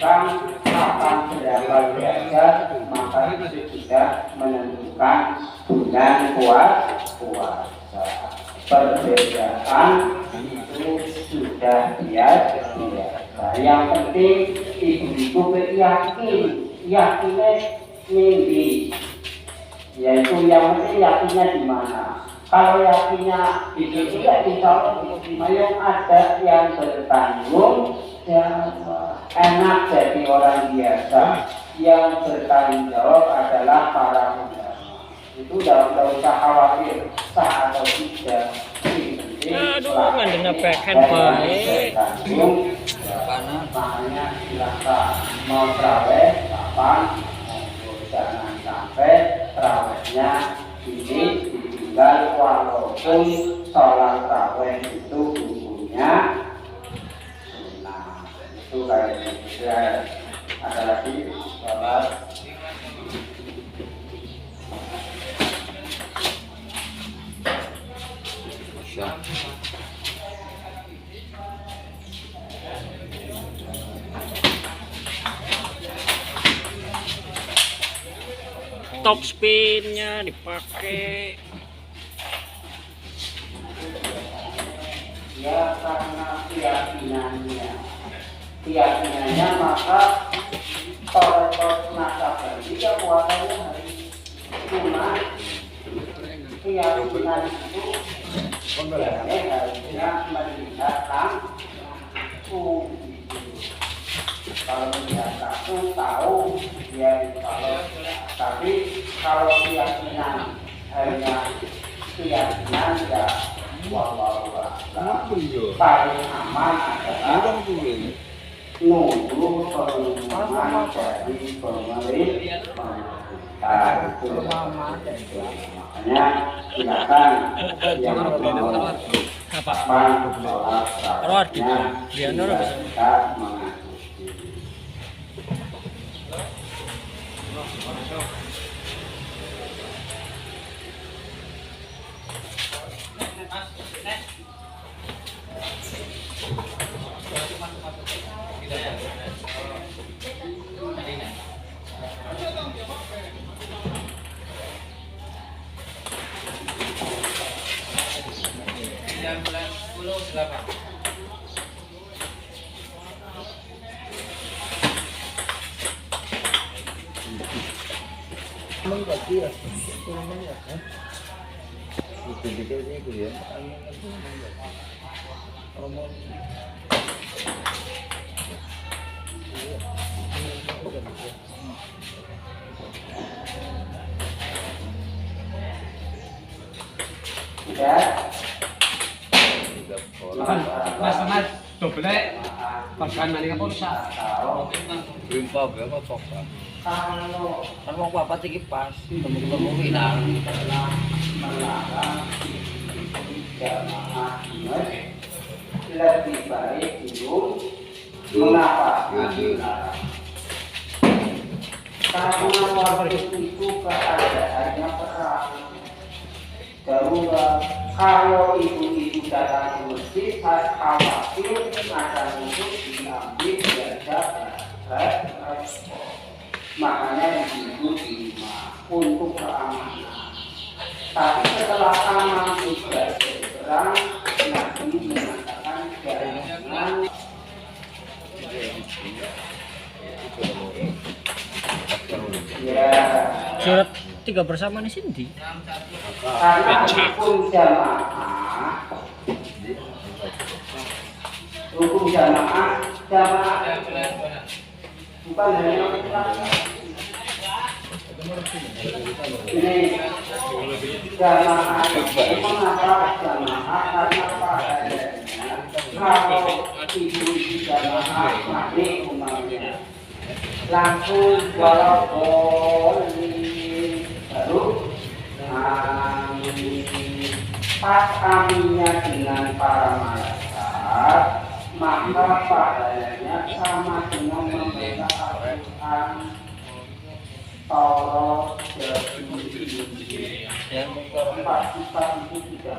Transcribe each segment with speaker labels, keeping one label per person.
Speaker 1: menentukan kapan berapa derajat, maka itu sudah menentukan bulan puasa. Perbedaan itu sudah biasa. Yang penting ibu-ibu yakinnya mimpi, yaitu yang penting yakinnya di mana. Kalau yakinnya itu tidak bisa, yang ada yang bertanggung jawab. Enak jadi orang biasa, yang bertanggung jawab adalah para ulama. Itu tidak usah khawatir sah atau tidak.
Speaker 2: Aduh, mandangnya backhand baik.
Speaker 1: Makanya silakan mau terawih kapan, jangan sampai terawihnya ini ditinggal walaupun sholat terawih itu hukumnya sunnah. Itu kayaknya sudah ada lagi sholat.
Speaker 2: Top spinnya dipakai.
Speaker 1: Ya karena keyakinannya maka toret nasabah jika puasanya hari Jumat, keyakinan itu harusnya melihat langsung. Kalau melihat langsung tahu ya, tapi kalau keyakinan hanya keyakinan ya wallahu a'lam. Paling aman adalah nunggu pengumuman dari pemerintah. Makanya silakan yang mau kapan sholat tarawihnya kita mengikuti.
Speaker 3: Mas, doble pakan maling apa rusak?
Speaker 4: Limpa berapa pokok?
Speaker 1: Kalau
Speaker 4: Kan mau apa iki pas, temen-temen hilang.
Speaker 1: melarang jamaah lebih baik dulu. Mengapa dilarang? Karena waktu itu keadaannya perang darurat. Kalau ibu-ibu datang ke masjid, saya khawatir akan untuk diambil jajah. Makanya ibu di rumah untuk keamanan. Tapi setelah aman sudah berperang, Nabi mengatakan jangan. Ya.
Speaker 2: Surat 3 bersama nih Cindy.
Speaker 1: Karena hukum jamaah bukan hanya ini jamaah. Mengapa jamaah? Karena padanya kalau ibu jamaah mati umatnya langsung walau baru pas aminnya dengan para malaikat, maka padanya sama dengan membaca Al-Quran, Taurat, dan Injil.
Speaker 4: Yang bongkar.
Speaker 1: Tempat kita itu tidak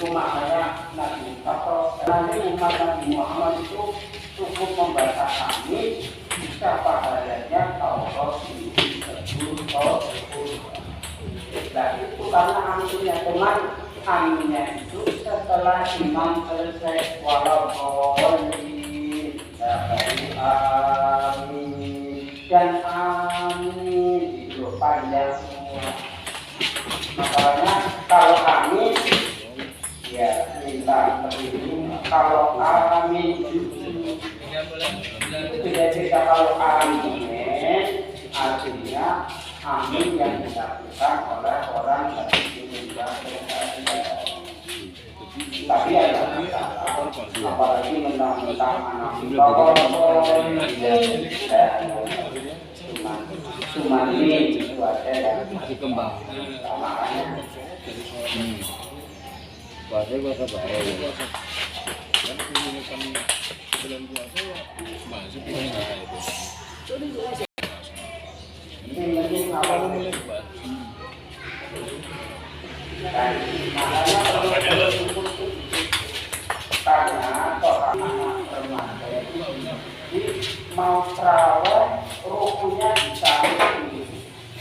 Speaker 1: umat saya Nabi atau nanti umat Nabi Muhammad itu cukup membaca kami bisa pahalanya Taurat ini Taurat. Nah itu karena aminnya teman aminnya itu setelah imam selesai walau amin dan amin itu panjang semua. Makanya kalau amin ya minta terlindung, kalau amin itu beda-beda. Kalau amin artinya amin yang dilakukan oleh orang yang tidak tapi ada masalah, apalagi mentang-mentang anak cuma ini itu aja yang
Speaker 4: Masih kembang.
Speaker 1: makanya
Speaker 4: Bahasa bahasa bahaya.
Speaker 1: ini mungkin kalau karena orang remaja mau terawih rukunya bisa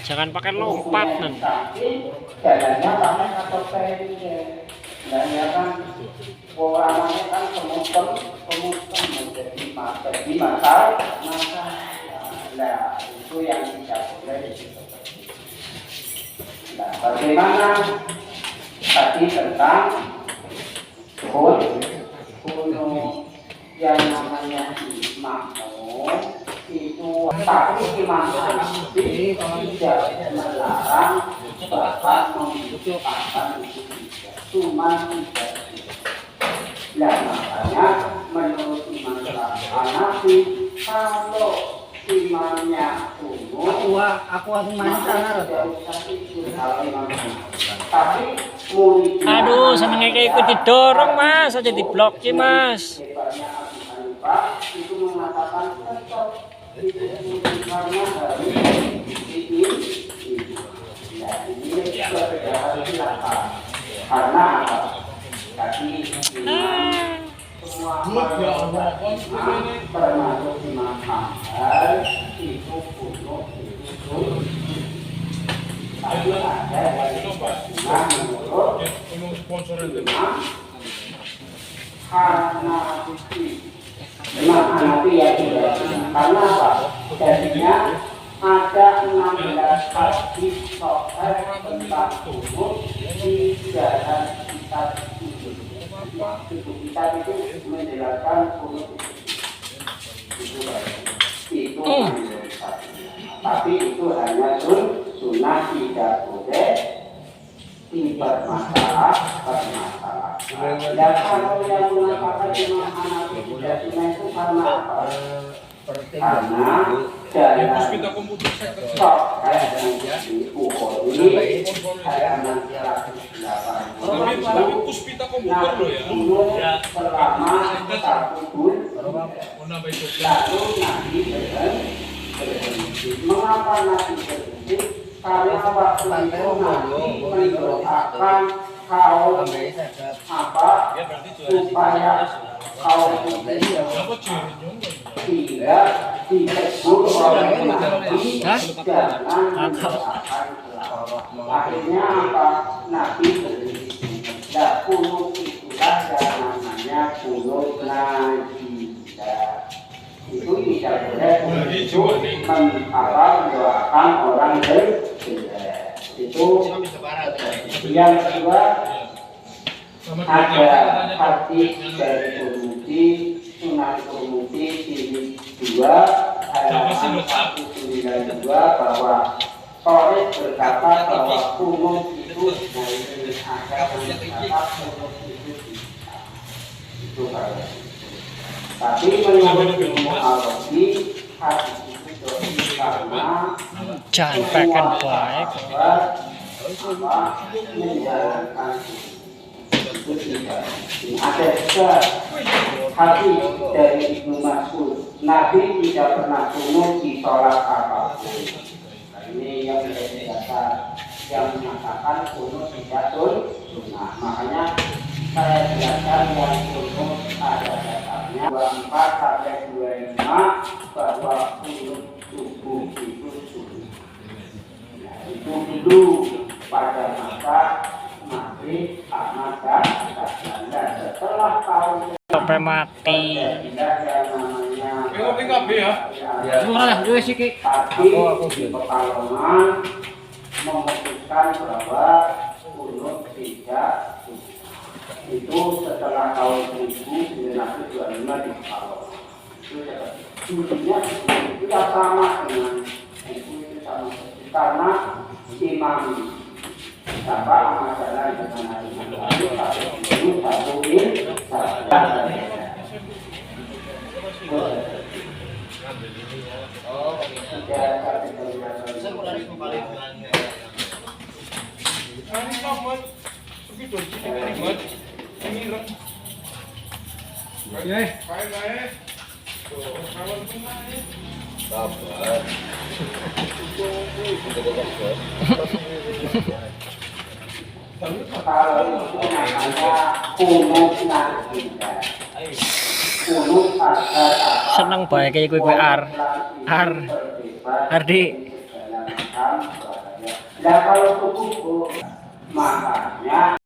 Speaker 2: Jangan pakai lompat nanti.
Speaker 1: jalannya pakai atau pendek. Nah ya kan orangnya kan pemuter menjadi masa. Nah itu yang tidak boleh. Nah bagaimana tadi tentang kuno yang namanya makmum itu tapi imam Hanafi tidak melarang bahkan membutuhkan itu cuma tidak. Nah makanya menurut imam Hanafi kalau imamnya kuno
Speaker 5: aku mana
Speaker 1: tapi muridnya
Speaker 2: Aduh, senengnya kayak ikut didorong mas, aja diblok ya mas.
Speaker 1: hebatnya Abu Hanifah itu mengatakan tetap itu karena harus nah ini juga harus dilakukan karena apa? Tadi semua termasuk Imam Hambal itu kuno itu tapi ada yang menurut Imam Hanafi. Imam Hanafi ya tidak. Karena apa? Jadinya ada 16 hadis sahih tentang kunut di dalam kitab itu. Kitab itu menjelaskan kunut itu tapi itu hanya sunnah, tidak boleh bermasalah. Dan kalau yang mengatakan Imam Hanafi tidak sunnah itu karena apa? Karena dalam stok di Bukhari halaman 180
Speaker 6: Puspita komputer lo ya.
Speaker 1: selama 1 bulan lalu Nabi berhenti. Mengapa Nabi berhenti? Karena waktu itu Nabi mendoakan kaum apa supaya kaum ini tidak ditegur oleh Nabi jangan mendoakan. Akhirnya apa? Nabi berhenti. Dan kunut itulah yang namanya kunut najidah. Itu tidak boleh untuk mendoakan orang berjelek. Itu yang kedua ada hadis dari Tirmidzi, Sunan Tirmidzi jilid 2 halaman 192 bahwa Torres berkata bahwa kunut itu ada kunut itu itu saja. Tapi menurut ilmu Arabi hadis itu karena
Speaker 2: Jangan pakai baik.
Speaker 1: menjalankan itu tidak. Ada juga hadis dari Ibnu Mas'ud, Nabi tidak pernah kunut di sholat apapun. Ini yang menjadi dasar yang menyatakan kunut tidak sunnah. Makanya saya jelaskan yang kunut ada dasarnya 24 sampai 25 bahwa kunut subuh itu sunnah. Nah, itu dulu pada masa Maghrib, Ahmad dan setelah tahun
Speaker 2: Sampai mati.
Speaker 3: Murah dua sikit.
Speaker 1: Aku di Pekalongan memutuskan bahwa kunut tidak itu setelah tahun 1925 di Pekalongan. Intinya kita sama dengan itu sama karena imam siapa masalah dengan hari itu satu
Speaker 4: Sabar.
Speaker 1: kalau itu namanya kunut nasidah. Kunut ada
Speaker 2: Seneng bae kayak gue Ardi.
Speaker 1: Nah kalau cukup makanya